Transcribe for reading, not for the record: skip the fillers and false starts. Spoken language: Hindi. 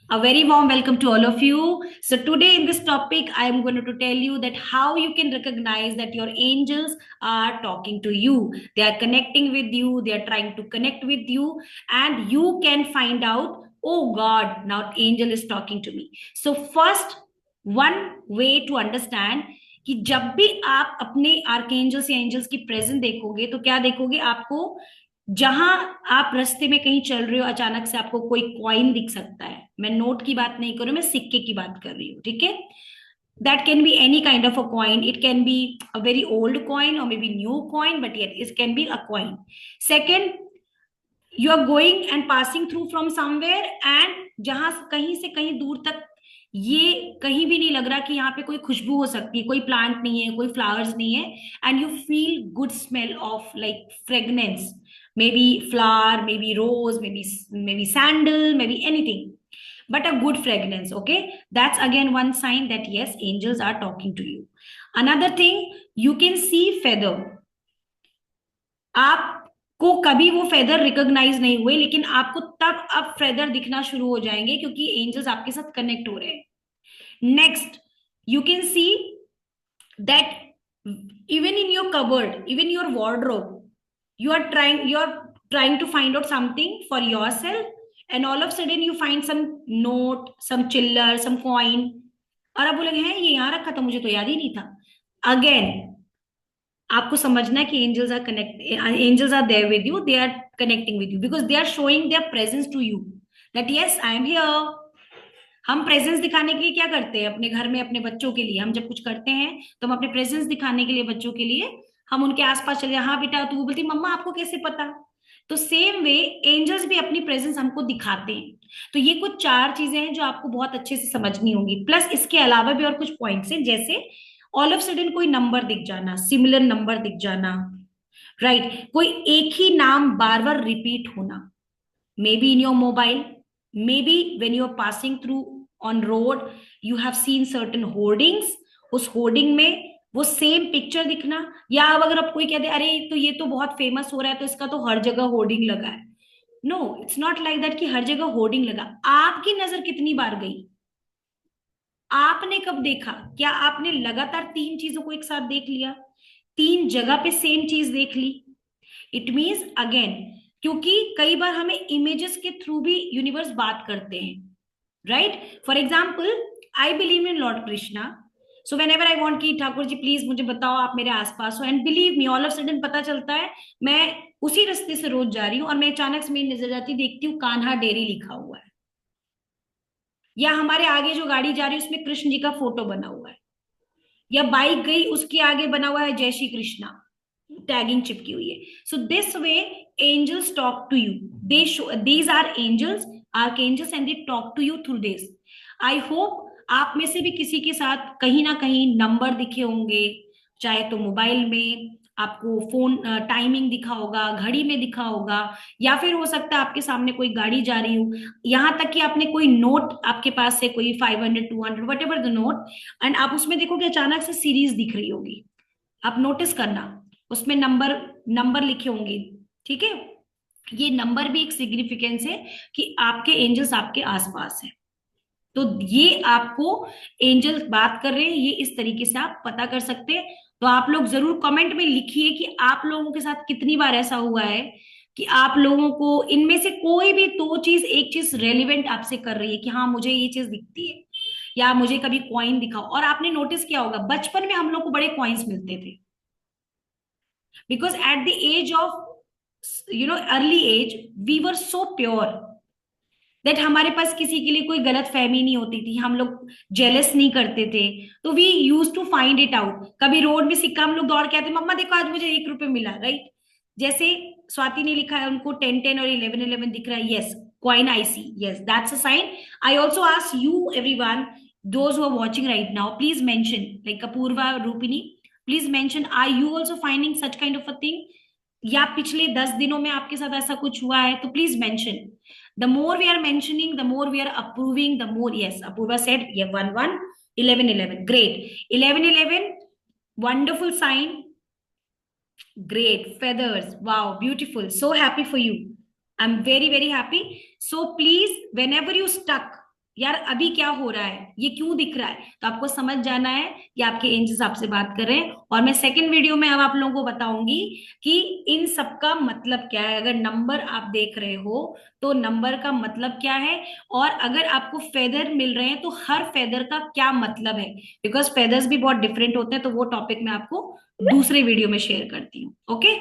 A very warm welcome to all of you. So today in this topic, I am going to tell you that how you can recognize that your angels are talking to you. They are connecting with you. They are trying to connect with you, and you can find out. Oh God, now angel is talking to me. So first, one way to understand कि जब भी आप अपने आर्कएंजल्स या एंजल्स की प्रेजेंस देखोगे तो क्या देखोगे आपको जहां आप रास्ते में कहीं चल रहे हो अचानक से आपको कोई कॉइन दिख सकता है। मैं नोट की बात नहीं कर रही हूं, मैं सिक्के की बात कर रही हूँ, ठीक है। That can be any kind of a coin, it can be a very old coin और may be new coin, but yet it can be a coin. Second, you are going and passing through from somewhere and जहां कहीं से कहीं दूर तक ये कहीं भी नहीं लग रहा कि यहाँ पे कोई खुशबू हो सकती है, कोई प्लांट नहीं है, कोई फ्लावर्स नहीं है, and you feel good smell of like fragrance, maybe flower, maybe rose, maybe sandal, maybe anything, but a good fragrance. Okay, that's again one sign that yes, angels are talking to you. Another thing, you can see feather. आपको कभी वो फेदर रिकॉग्नाइज नहीं हुए, लेकिन आपको तब अब फेदर दिखना शुरू हो जाएंगे क्योंकि एंजल्स आपके साथ कनेक्ट हो रहे हैं। Next, you can see that even in your cupboard, even your wardrobe, you are trying to find out something for yourself, and all of a sudden you find some note, some chiller, some coin, और आप बोलेंगे हैं ये यहाँ रखा था, मुझे तो याद ही नहीं था। अगेन, आपको समझना है कि angels are there with you, they are connecting with you because they are showing their presence to you, that yes I am here. हम प्रेजेंस दिखाने के लिए क्या करते हैं अपने घर में अपने बच्चों के लिए, हम जब कुछ करते हैं तो हम अपने प्रेजेंस दिखाने के लिए बच्चों के लिए हम उनके आसपास चले जाए, हाँ बेटा, तो वो बोलती मम्मा आपको कैसे पता। तो सेम वे एंजल्स भी अपनी प्रेजेंस हमको दिखाते हैं। तो ये कुछ चार चीजें हैं जो आपको बहुत अच्छे से समझनी होंगी, प्लस इसके अलावा भी और कुछ पॉइंट्स हैं, जैसे ऑल ऑफ सडन कोई नंबर दिख जाना, सिमिलर नंबर दिख जाना, राइट, कोई एक ही नाम बार बार रिपीट होना, may be in your mobile, maybe when you're passing through on road, you have seen certain hoardings, उस होर्डिंग में वो सेम पिक्चर दिखना, या अब अगर आप कोई कहते अरे तो ये तो बहुत फेमस हो रहा है तो इसका तो हर जगह होर्डिंग लगा है। No, it's not like that कि हर जगह होर्डिंग लगा। आपकी नजर कितनी बार गई, आपने कब देखा, क्या आपने लगातार तीन चीजों को एक साथ देख लिया, तीन जगह पे सेम चीज देख ली। इट मीन्स अगेन, क्योंकि कई बार हमें इमेजेस के थ्रू भी यूनिवर्स बात करते हैं, right. For example, I believe in Lord Krishna, so when ever I want कि ठाकुर जी प्लीज मुझे बताओ आप मेरे आसपास हो, and believe me all of sudden पता चलता है मैं उसी रास्ते से रोज जा रही हूँ और मैं अचानक से मेरी नजर जाती देखती हूँ कान्हा डेयरी लिखा हुआ है, या हमारे आगे जो गाड़ी जा रही है उसमें कृष्ण जी का फोटो बना हुआ है, या बाइक गई उसके आगे बना हुआ है जय श्री कृष्णा, टैगिंग चिपकी हुई है। So this way angels talk to you, they show these are angels, archangels, and they talk to you through this. I hope आप में से भी किसी के साथ कहीं ना कहीं नंबर दिखे होंगे, चाहे तो मोबाइल में आपको फोन टाइमिंग दिखा होगा, घड़ी में दिखा होगा, या फिर हो सकता है आपके सामने कोई गाड़ी जा रही हो, यहां तक कि आपने कोई नोट आपके पास से कोई 500 200 what ever the note, and आप उसमें देखोगे अचानक से सीरीज दिख रही होगी, आप नोटिस करना उसमें नंबर नंबर लिखे होंगे, ठीक है। ये नंबर भी एक सिग्निफिकेंस है कि आपके एंजल्स आपके आसपास है। तो ये आपको एंजल्स बात कर रहे हैं, ये इस तरीके से आप पता कर सकते हैं। तो आप लोग जरूर कमेंट में लिखिए कि आप लोगों के साथ कितनी बार ऐसा हुआ है कि आप लोगों को इनमें से कोई भी दो चीज, एक चीज रेलिवेंट आपसे कर रही है कि हाँ मुझे ये चीज दिखती है, या मुझे कभी कॉइन दिखाओ। और आपने नोटिस किया होगा बचपन में हम लोग को बड़े कॉइन्स मिलते थे, because at the age of early age we were so pure that हमारे पास किसी के लिए कोई गलत फहमी नहीं होती थी, हम लोग जेलस नहीं करते थे। तो we use to find it out, कभी रोड में सिक्का हम लोग दौड़ के आते मम्मा देखो आज मुझे 1 रुपए मिला, राइट। जैसे स्वाति ने लिखा है उनको 10 10 और 11 11 दिख रहा है, yes coin I see, yes that's a sign. I also ask you everyone, those who are watching right now, please mention, like Apurva, Rupini, please mention, are you also finding such kind of a thing, या पिछले 10 दिनों में आपके साथ ऐसा कुछ हुआ है, तो please mention. The more we are mentioning the more we are approving, the more, yes Apoorva said ये 1 1 11 11 great, 11 11 wonderful sign, great feathers, wow beautiful, so happy for you, I'm very very happy। So please, whenever you stuck, यार अभी क्या हो रहा है, ये क्यों दिख रहा है, तो आपको समझ जाना है कि आपके एंजल्स आपसे बात कर रहे हैं। और मैं सेकंड वीडियो में अब आप लोगों को बताऊंगी कि इन सब का मतलब क्या है। अगर नंबर आप देख रहे हो तो नंबर का मतलब क्या है, और अगर आपको फेदर मिल रहे हैं तो हर फेदर का क्या मतलब है, बिकॉज फेदर्स भी बहुत डिफरेंट होते हैं। तो वो टॉपिक मैं आपको दूसरे वीडियो में शेयर करती हूँ। ओके।